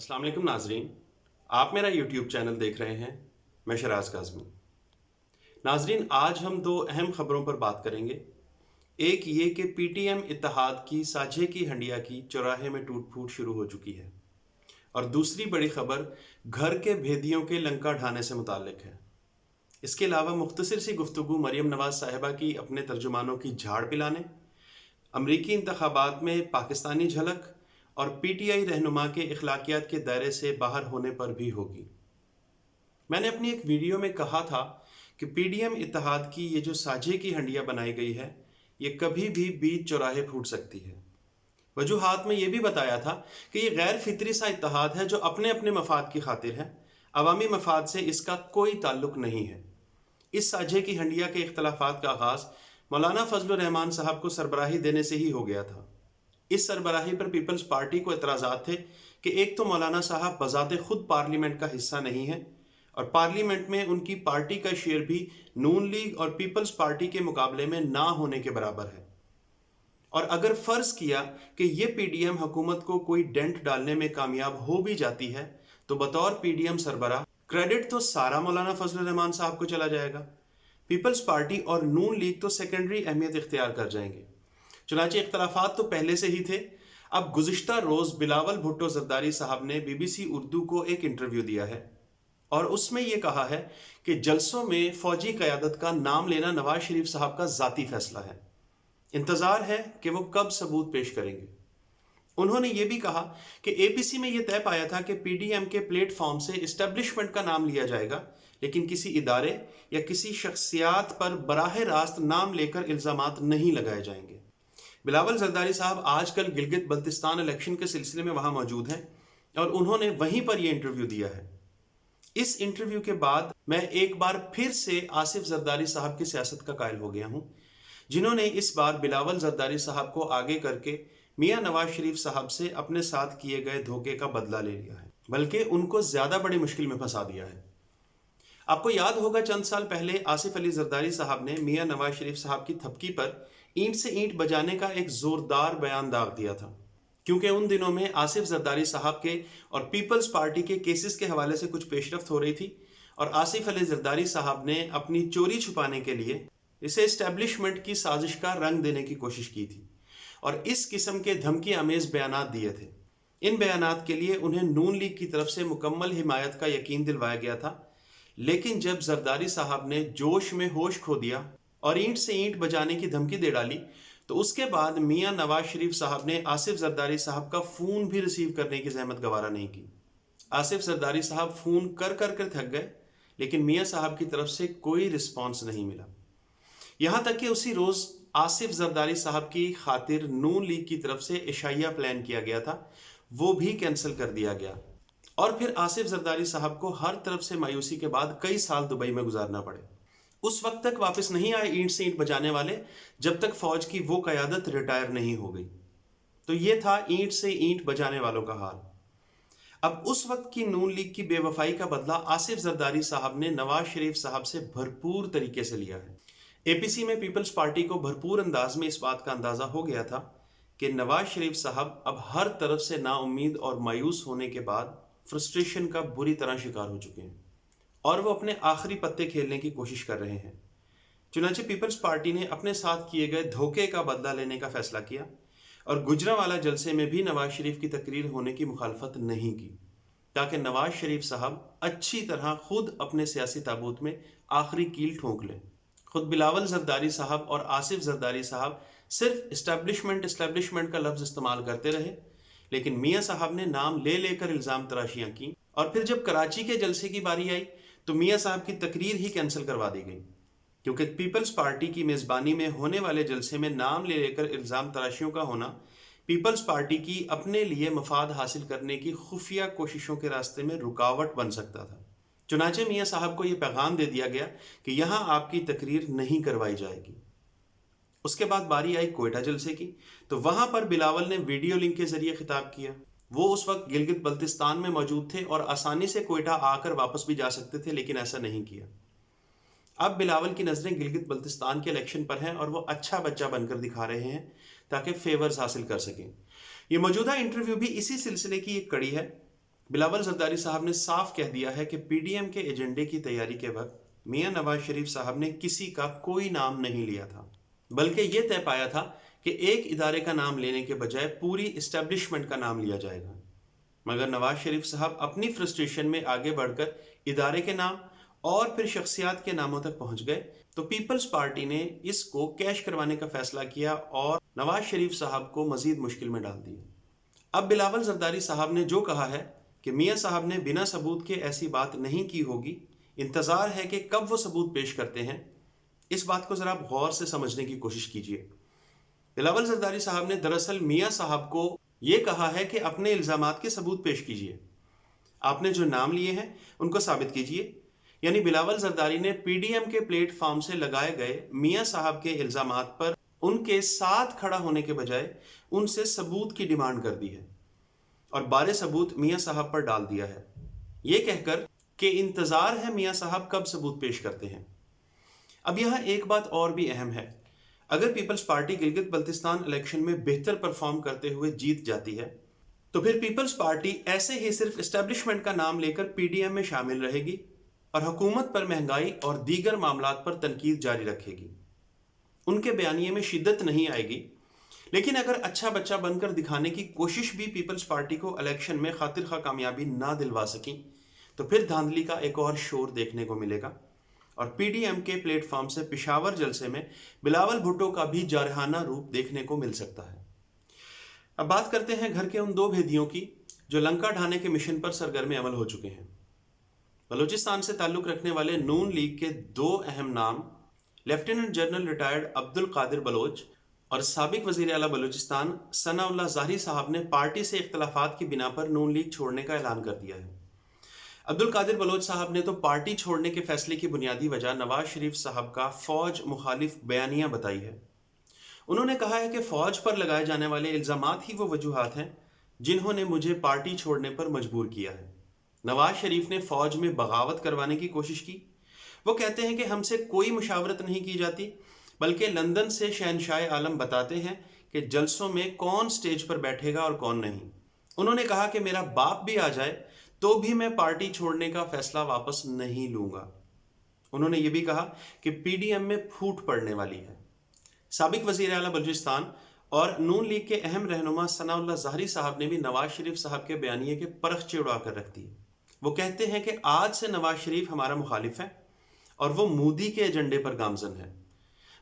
अस्सलाम वालेकुम नाजरीन, आप मेरा यूट्यूब चैनल देख रहे हैं। मैं शराज काज़मी। नाजरीन, आज हम दो अहम खबरों पर बात करेंगे। एक ये कि पीटीएम इत्तेहाद की साझे की हंडिया की चौराहे में टूट फूट शुरू हो चुकी है, और दूसरी बड़ी खबर घर के भेदियों के लंका ढाने से मुताल्लिक है। इसके अलावा मुख्तसर सी गुफ्तगू मरियम नवाज साहिबा की अपने तर्जुमानों की झाड़ पिलाने, अमरीकी इंतखाबात में पाकिस्तानी झलक और पीटीआई रहनुमा के इखलाकियात के दायरे से बाहर होने पर भी होगी। मैंने अपनी एक वीडियो में कहा था कि पीडीएम इत्तेहाद की ये जो साझे की हंडिया बनाई गई है, ये कभी भी बीच चौराहे फूट सकती है। वजूहात में ये भी बताया था कि ये गैर फितरी सा इत्तेहाद है जो अपने अपने मफाद की खातिर है, अवामी मफाद से इसका कोई ताल्लुक नहीं है। इस साझे की हंडिया के इख्तलाफात का आगाज़ मौलाना फजलुर रहमान साहब को सरबराही देने से ही हो गया था। इस सरबराही पर पीपल्स पार्टी को एतराज़ात थे कि एक तो मौलाना साहब बज़ाते खुद पार्लियामेंट का हिस्सा नहीं है, और पार्लियामेंट में उनकी पार्टी का शेयर भी नून लीग और पीपल्स पार्टी के मुकाबले में ना होने के बराबर है। और अगर फ़र्ज़ किया कि ये पीडीएम हुकूमत को कोई डेंट डालने में कामयाब हो भी जाती है, तो बतौर पीडीएम सरबराह क्रेडिट तो सारा मौलाना फजलुर रहमान साहब को चला जाएगा। पीपल्स पार्टी और नून लीग तो सेकेंडरी अहमियत इख्तियार कर जाएंगे। चुनांचे इख्तलाफात तो पहले से ही थे। अब गुज़िश्ता रोज़ बिलावल भुट्टो ज़रदारी साहब ने बीबीसी उर्दू को एक इंटरव्यू दिया है, और उसमें यह कहा है कि जलसों में फ़ौजी क़यादत का नाम लेना नवाज शरीफ साहब का ज़ाती फ़ैसला है। इंतज़ार है कि वो कब सबूत पेश करेंगे। उन्होंने ये भी कहा कि एपीसी में यह तय पाया था कि पीडीएम के प्लेटफॉर्म से इस्टेब्लिशमेंट का नाम लिया जाएगा, लेकिन किसी इदारे या किसी शख्सियात पर बराह रास्त नाम लेकर इल्ज़ामात नहीं लगाए जाएंगे। बिलावल ज़रदारी साहब आजकल गिलगित बल्तिस्तान इलेक्शन के सिलसिले में वहाँ मौजूद हैं, और उन्होंने वहीं पर यह इंटरव्यू दिया है। इस इंटरव्यू के बाद मैं एक बार फिर से आसिफ ज़रदारी साहब की सियासत का कायल हो गया हूँ, जिन्होंने इस बार बिलावल ज़रदारी साहब को आगे करके मियाँ नवाज शरीफ साहब से अपने साथ किए गए धोखे का बदला ले लिया है, बल्कि उनको ज़्यादा बड़ी मुश्किल में फंसा दिया है। आपको याद होगा, चंद साल पहले आसिफ अली ज़रदारी साहब ने मियाँ नवाज शरीफ साहब की थपकी पर ईंट से ईंट बजाने का एक ज़ोरदार बयान दाग दिया था, क्योंकि उन दिनों में आसिफ ज़रदारी साहब के और पीपल्स पार्टी के केसेस के हवाले से कुछ पेशरफ्त हो रही थी, और आसिफ अली ज़रदारी साहब ने अपनी चोरी छुपाने के लिए इसे इस्टेब्लिशमेंट की साजिश का रंग देने की कोशिश की थी, और इस किस्म के धमकी आमेज बयानात दिए थे। इन बयानात के लिए उन्हें नून लीग की तरफ से मुकम्मल हिमायत का यकीन दिलवाया गया था, लेकिन जब ज़रदारी साहब ने जोश में होश खो दिया और ईंट से ईंट बजाने की धमकी दे डाली, तो उसके बाद मियाँ नवाज शरीफ साहब ने आसिफ ज़रदारी साहब का फ़ोन भी रिसीव करने की जहमत गवारा नहीं की। आसिफ ज़रदारी साहब फ़ोन कर कर कर थक गए, लेकिन मियाँ साहब की तरफ से कोई रिस्पॉन्स नहीं मिला। यहाँ तक कि उसी रोज़ आसिफ ज़रदारी साहब की खातिर नून लीग की तरफ से इशाइया प्लान किया गया था, वो भी कैंसिल कर दिया गया, और फिर आसिफ ज़रदारी साहब को हर तरफ से मायूसी के बाद कई साल दुबई में गुजारना पड़े। उस वक्त तक वापस नहीं आए ईंट से ईंट बजाने वाले, जब तक फौज की वो क़यादत रिटायर नहीं हो गई। तो ये था ईंट से ईंट बजाने वालों का हाल। अब उस वक्त की नून लीग की बेवफाई का बदला आसिफ ज़रदारी साहब ने नवाज शरीफ साहब से भरपूर तरीके से लिया है। एपीसी में पीपल्स पार्टी को भरपूर अंदाज में इस बात का अंदाज़ा हो गया था कि नवाज शरीफ साहब अब हर तरफ से नाउम्मीद और मायूस होने के बाद फ्रस्ट्रेशन का बुरी तरह शिकार हो चुके हैं, और वो अपने आखिरी पत्ते खेलने की कोशिश कर रहे हैं। चुनांचे पीपल्स पार्टी ने अपने साथ किए गए धोखे का बदला लेने का फैसला किया, और गुजरांवाला जलसे में भी नवाज शरीफ की तकरीर होने की मुखालफत नहीं की, ताकि नवाज शरीफ साहब अच्छी तरह खुद अपने सियासी ताबूत में आखिरी कील ठोंक लें। खुद बिलावल ज़रदारी साहब और आसिफ ज़रदारी साहब सिर्फ इस्टेब्लिशमेंट का लफ्ज़ इस्तेमाल करते रहे, लेकिन मियाँ साहब ने नाम ले लेकर इल्ज़ाम तराशियाँ की, और फिर जब कराची के जलसे की बारी आई तो मियाँ साहब की तकरीर ही कैंसिल करवा दी गई, क्योंकि पीपल्स पार्टी की मेज़बानी में होने वाले जलसे में नाम ले लेकर इल्ज़ाम तराशियों का होना पीपल्स पार्टी की अपने लिए मफाद हासिल करने की खुफिया कोशिशों के रास्ते में रुकावट बन सकता था। चुनांचे मियाँ साहब को यह पैगाम दे दिया गया कि यहाँ आपकी तकरीर नहीं करवाई जाएगी। उसके बाद बारी आई कोयटा जलसे की, तो वहाँ पर बिलावल ने वीडियो लिंक के ज़रिए खिताब किया। वो उस वक्त गिलगित बल्तिस्तान में मौजूद थे और आसानी से कोयटा आकर वापस भी जा सकते थे, लेकिन ऐसा नहीं किया। अब बिलावल की नज़रें गिलगित बल्तिस्तान के इलेक्शन पर हैं, और वो अच्छा बच्चा बनकर दिखा रहे हैं ताकि फेवर्स हासिल कर सकें। ये मौजूदा इंटरव्यू भी इसी सिलसिले की एक कड़ी है। बिलावल जरदारी साहब ने साफ कह दिया है कि पीडीएम के एजेंडे की तैयारी के वक्त मियां नवाज शरीफ साहब ने किसी का कोई नाम नहीं लिया था, बल्कि ये तय पाया था कि एक इदारे का नाम लेने के बजाय पूरी इस्टेब्लिशमेंट का नाम लिया जाएगा। मगर नवाज शरीफ साहब अपनी फ्रस्ट्रेशन में आगे बढ़कर इदारे के नाम और फिर शख्सियात के नामों तक पहुंच गए, तो पीपल्स पार्टी ने इसको कैश करवाने का फैसला किया और नवाज शरीफ साहब को मजीद मुश्किल में डाल दिया। अब बिलावल जरदारी साहब ने जो कहा है कि मियां साहब ने बिना सबूत के ऐसी बात नहीं की होगी, इंतजार है कि कब वो सबूत पेश करते हैं। इस बात को जरा गौर से समझने की कोशिश कीजिए। बिलावल जरदारी साहब ने दरअसल मियां साहब को ये कहा है कि अपने इल्जामात के सबूत पेश कीजिए, आपने जो नाम लिए हैं उनको साबित कीजिए। यानी बिलावल जरदारी ने पीडीएम के प्लेटफॉर्म से लगाए गए मियां साहब के इल्जामात पर उनके साथ खड़ा होने के बजाय उनसे सबूत की डिमांड कर दी है और बारे सबूत मियां साहब पर डाल दिया है, ये कहकर कि इंतजार है मियां साहब कब सबूत पेश करते हैं। अब यहाँ एक बात और भी अहम है, अगर पीपल्स पार्टी गिलगित बल्तिस्तान इलेक्शन में बेहतर परफॉर्म करते हुए जीत जाती है, तो फिर पीपल्स पार्टी ऐसे ही सिर्फ एस्टेब्लिशमेंट का नाम लेकर पीडीएम में शामिल रहेगी और हुकूमत पर महंगाई और दीगर मामलात पर तनकीद जारी रखेगी। उनके बयानिए में शिद्दत नहीं आएगी, लेकिन अगर अच्छा बच्चा बनकर दिखाने की कोशिश भी पीपल्स पार्टी को इलेक्शन में खातिर खा कामयाबी ना दिलवा सकी, तो फिर धांधली का एक और शोर देखने को मिलेगा और पीडीएम के प्लेटफॉर्म से पिशावर जलसे में बिलावल भुट्टो का भी जारहाना रूप देखने को मिल सकता है। अब बात करते हैं घर के उन दो भेदियों की जो लंका ढाने के मिशन पर सरगर्म अमल हो चुके हैं। बलूचिस्तान से ताल्लुक रखने वाले नून लीग के दो अहम नाम lieutenant general retired Abdul Qadir Baloch और साबिक वजीर आला बलूचिस्तान सनाउल्लाह ज़ाहरी साहब ने पार्टी से इख्तलाफात की बिना पर नून लीग छोड़ने का ऐलान कर दिया है। अब्दुल कादिर बलोच साहब ने तो पार्टी छोड़ने के फैसले की बुनियादी वजह नवाज शरीफ साहब का फौज मुखालिफ बयानिया बताई है। उन्होंने कहा है कि फौज पर लगाए जाने वाले इल्जामात ही वो वजूहात हैं जिन्होंने मुझे पार्टी छोड़ने पर मजबूर किया है। नवाज शरीफ ने फौज में बगावत करवाने की कोशिश की। वो कहते हैं कि हमसे कोई मुशावरत नहीं की जाती, बल्कि लंदन से शहनशाह आलम बताते हैं कि जलसों में कौन स्टेज पर बैठेगा और कौन नहीं। उन्होंने कहा कि मेरा बाप भी आ जाए तो भी मैं पार्टी छोड़ने का फैसला वापस नहीं लूंगा। उन्होंने ये भी कहा कि पीडीएम में फूट पड़ने वाली है। साबिक वजीर आला बलूचिस्तान और नून लीग के अहम रहनुमा सनाउल्लाह ज़ाहरी साहब ने भी नवाज शरीफ साहब के बयानिए के परखचे उड़ा कर रख दिए। वो कहते हैं कि आज से नवाज शरीफ हमारा मुखालिफ है और वो मोदी के एजेंडे पर गामजन है।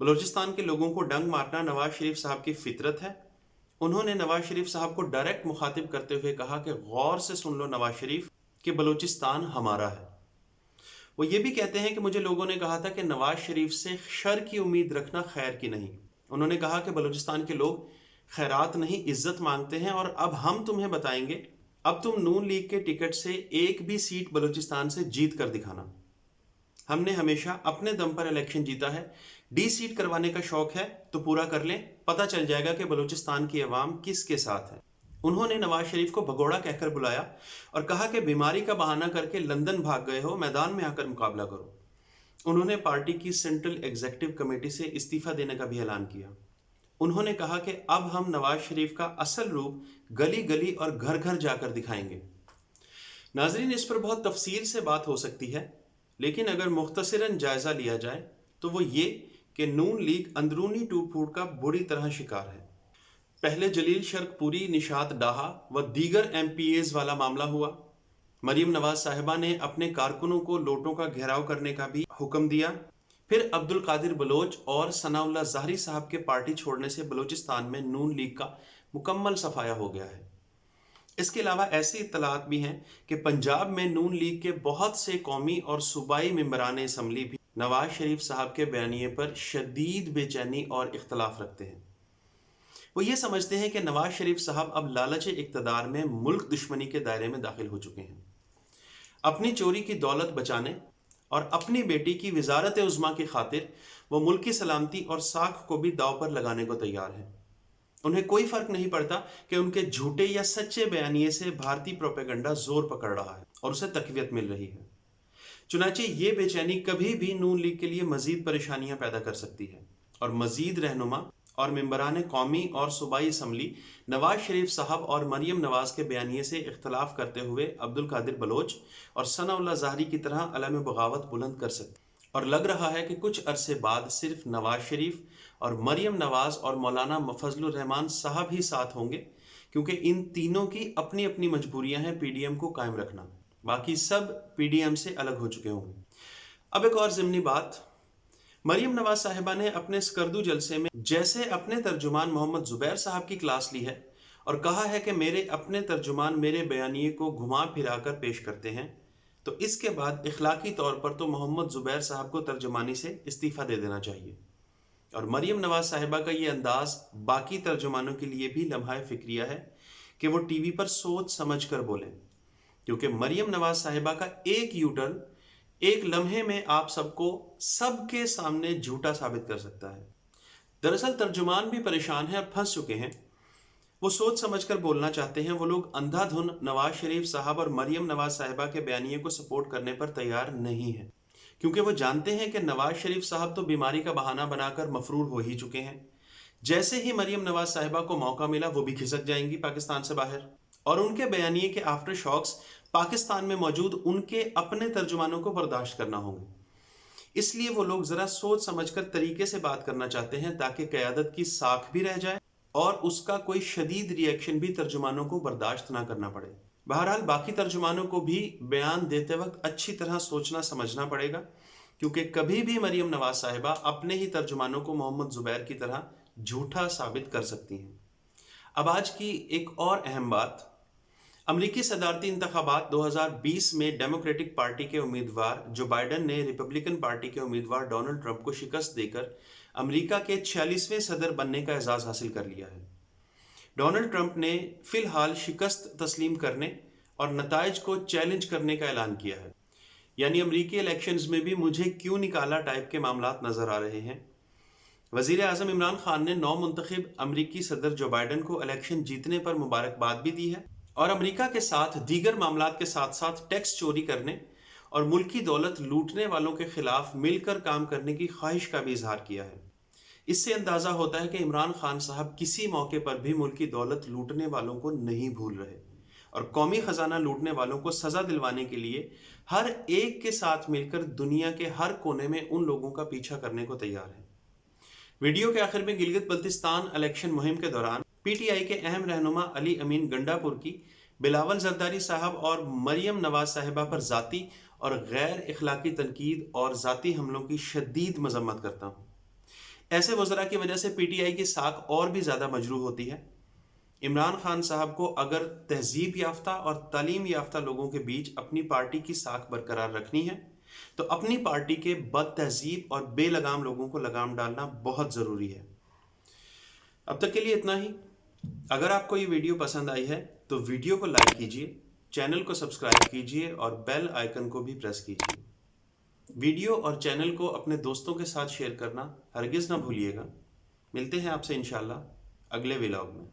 बलूचिस्तान के लोगों को डंग मारना नवाज शरीफ साहब की फितरत है। उन्होंने नवाज शरीफ साहब को डायरेक्ट मुखातिब करते हुए कहा कि गौर से सुन लो नवाज शरीफ कि बलूचिस्तान हमारा है। वो ये भी कहते हैं कि मुझे लोगों ने कहा था कि नवाज शरीफ से शर की उम्मीद रखना खैर की नहीं। उन्होंने कहा कि बलूचिस्तान के लोग खैरात नहीं इज्जत मांगते हैं और अब हम तुम्हें बताएंगे, अब तुम नून लीग के टिकट से एक भी सीट बलूचिस्तान से जीत कर दिखाना। हमने हमेशा अपने दम पर इलेक्शन जीता है, डी सीट करवाने का शौक है तो पूरा कर लें, पता चल जाएगा कि बलूचिस्तान की अवाम किसके साथ है। उन्होंने नवाज शरीफ को भगोड़ा कहकर बुलाया और कहा कि बीमारी का बहाना करके लंदन भाग गए हो, मैदान में आकर मुकाबला करो। उन्होंने पार्टी की सेंट्रल एग्जीक्यूटिव कमेटी से इस्तीफा देने का भी ऐलान किया। उन्होंने कहा कि अब हम नवाज शरीफ का असल रूप गली गली और घर घर जाकर दिखाएंगे। नाजरीन, इस पर बहुत तफसील से बात हो सकती है, लेकिन अगर मुख्तसरन जायजा लिया जाए तो वो ये कि नून लीग अंदरूनी टूट फूट का बुरी तरह शिकार है। पहले जलील शर्कपुरी, निशात डाहा व दीगर एमपीएज वाला मामला हुआ। मरीम नवाज साहिबा ने अपने कारकुनों को लोटों का घेराव करने का भी हुक्म दिया। फिर अब्दुल कादिर बलोच और सनाउल्लाह ज़ाहरी साहब के पार्टी छोड़ने से बलूचिस्तान में नून लीग का मुकम्मल सफाया हो गया है। इसके अलावा ऐसी इत्तलात भी हैं कि पंजाब में नून लीग के बहुत से कौमी और सूबाई मेंबरान असम्बली भी नवाज शरीफ साहब के बयानिए पर शदीद बेचैनी और इख्तलाफ रखते हैं। वो ये समझते हैं कि नवाज शरीफ साहब अब लालच इक़्तिदार में मुल्क दुश्मनी के दायरे में दाखिल हो चुके हैं। अपनी चोरी की दौलत बचाने और अपनी बेटी की वजारत उज़्मा की खातिर वो मुल्क की सलामती और साख को भी दाव पर लगाने को तैयार हैं। उन्हें कोई फर्क नहीं पड़ता कि उनके झूठे या सच्चे बयानिए से भारतीय प्रोपेगेंडा जोर पकड़ रहा है और उसे तकवीत मिल रही है। चुनांचे ये बेचैनी कभी भी नून लीग के लिए मजीद परेशानियां पैदा कर सकती है और मजीद रहनुमा اور मम्बरान कौमी और सूबाई असम्बली नवाज शरीफ साहब और मरियम नवाज के बयानिए से इख्तलाफ करते हुए अब्दुल कादिर बलोच और सनाउल्लाह ज़ाहरी की तरह अलम बगावत बुलंद कर सकते, और लग रहा है कि कुछ अरसे बाद सिर्फ नवाज शरीफ और मरियम नवाज और मौलाना फजलुर रहमान साहब ही साथ होंगे, क्योंकि इन तीनों की अपनी अपनी मजबूरियां हैं पीडीएम को कायम रखना, बाकी सब पीडीएम से अलग हो चुके होंगे। अब एक और ज़िमनी बात, मरियम नवाज साहिबा ने अपने स्कर्दू जलसे में जैसे अपने तर्जुमान मोहम्मद ज़ुबैर साहब की क्लास ली है और कहा है कि मेरे अपने तर्जुमान मेरे बयानिए को घुमा फिरा कर पेश करते हैं, तो इसके बाद इखलाकी तौर पर तो मोहम्मद ज़ुबैर साहब को तर्जुमानी से इस्तीफ़ा दे देना चाहिए। और मरियम नवाज साहिबा का ये अंदाज़ बाकी तर्जुमानों के लिए भी लम्हा फ़िक्रिया है कि वो टीवी पर सोच समझ कर बोलें, क्योंकि मरियम नवाज साहिबा का एक यूटर्न एक लम्हे में आप सबको सबके सामने झूठा साबित कर सकता है। दरअसल तर्जुमान भी परेशान हैं और फंस चुके हैं। वो सोच समझकर बोलना चाहते हैं, वो लोग अंधाधुन नवाज शरीफ साहब और मरियम नवाज साहिबा के बयानिए को सपोर्ट करने पर तैयार नहीं है, क्योंकि वो जानते हैं कि नवाज शरीफ साहब तो बीमारी का बहाना बनाकर मफरूर हो ही चुके हैं। जैसे ही मरियम नवाज साहिबा को मौका मिला वो भी खिसक जाएंगी पाकिस्तान से बाहर, और उनके बयानिए के आफ्टर शॉक्स पाकिस्तान में मौजूद उनके अपने तर्जुमानों को बर्दाश्त करना होंगे। इसलिए वो लोग ज़रा सोच समझकर तरीके से बात करना चाहते हैं ताकि क़यादत की साख भी रह जाए और उसका कोई शदीद रिएक्शन भी तर्जुमानों को बर्दाश्त ना करना पड़े। बहरहाल बाकी तर्जुमानों को भी बयान देते वक्त अच्छी तरह सोचना समझना पड़ेगा, क्योंकि कभी भी मरियम नवाज साहिबा अपने ही तर्जुमानों को मोहम्मद ज़ुबैर की तरह झूठा साबित कर सकती हैं। अब आज की एक और अहम बात, अमरीकी सदारती इंतखाबात 2020 में डेमोक्रेटिक पार्टी के उम्मीदवार जो बाइडन ने रिपब्लिकन पार्टी के उम्मीदवार डोनाल्ड ट्रंप को शिकस्त देकर अमरीका के 46वें सदर बनने का एजाज़ हासिल कर लिया है। डोनाल्ड ट्रंप ने फिलहाल शिकस्त तस्लीम करने और नताइज को चैलेंज करने का ऐलान किया है, यानी अमरीकी इलेक्शंस में भी मुझे क्यों निकाला टाइप के मामलात नज़र आ रहे हैं। वज़ीर आज़म इमरान खान ने नौ मुंतखब अमरीकी सदर जो बाइडन को इलेक्शन जीतने पर मुबारकबाद भी दी है और अमरीका के साथ दीगर मामलात के साथ साथ टैक्स चोरी करने और मुल्की दौलत लूटने वालों के खिलाफ मिलकर काम करने की ख्वाहिश का भी इजहार किया है। इससे अंदाज़ा होता है कि इमरान खान साहब किसी मौके पर भी मुल्की दौलत लूटने वालों को नहीं भूल रहे और कौमी ख़जाना लूटने वालों को सज़ा दिलवाने के लिए हर एक के साथ मिलकर दुनिया के हर कोने में उन लोगों का पीछा करने को तैयार है। वीडियो के आखिर में गिलगित बल्तिस्तान इलेक्शन मुहिम के दौरान पीटीआई के अहम रहनुमा अली अमीन गंडापुर की बिलावल जरदारी साहब और मरियम नवाज साहिबा पर ज़ाती और गैर इखलाकी तनकीद और ज़ाती हमलों की शदीद मजम्मत करता हूँ। ऐसे वज़रा की वजह से पीटीआई की साख और भी ज़्यादा मजरूह होती है। इमरान खान साहब को अगर तहजीब याफ्ता और तालीम याफ्ता लोगों के बीच अपनी पार्टी की साख बरकरार रखनी है तो अपनी पार्टी के बद तहजीब और बेलगाम लोगों को लगाम डालना बहुत ज़रूरी है। अब तक के लिए इतना ही। अगर आपको ये वीडियो पसंद आई है तो वीडियो को लाइक कीजिए, चैनल को सब्सक्राइब कीजिए और बेल आइकन को भी प्रेस कीजिए। वीडियो और चैनल को अपने दोस्तों के साथ शेयर करना हरगिज़ ना भूलिएगा। मिलते हैं आपसे इंशाल्लाह अगले व्लॉग में।